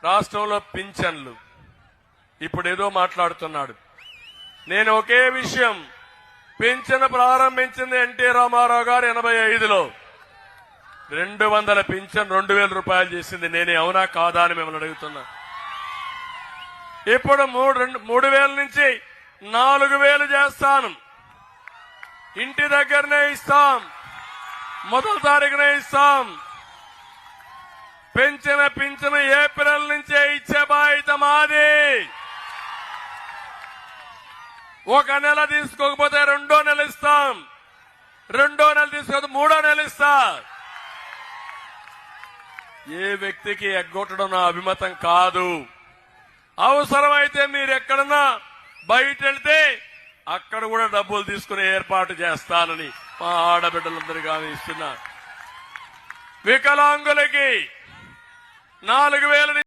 రాష్ట్రంలో పింఛన్లు ఇప్పుడు ఏదో మాట్లాడుతున్నాడు. నేను ఒకే విషయం, పింఛను ప్రారంభించింది ఎన్టీ రామారావు గారు 85లో 200 పింఛన్ 2000 రూపాయలు చేసింది నేనే. అవునా కాదా అని మిమ్మల్ని అడుగుతున్నా. ఇప్పుడు 3000 నుంచి 4000 చేస్తాను. ఇంటి దగ్గరనే ఇస్తాం, మొదటి తారీఖునే ఇస్తాం. పెంచిన పింఛను ఏప్రిల్ నుంచే ఇచ్చే బాధ్యత మాది. ఒక నెల తీసుకోకపోతే 2వ నెల ఇస్తాం, 2వ నెల తీసుకోకపోతే 3వ నెల ఇస్తా. ఏ వ్యక్తికి ఎగ్గొట్టడం నా అభిమతం కాదు. అవసరమైతే మీరు ఎక్కడన్నా బయట వెళ్తే అక్కడ కూడా డబ్బులు తీసుకునే ఏర్పాటు చేస్తానని మా ఆడబిడ్డలందరికీ హామీ ఇస్తున్నా. వికలాంగులకి 4000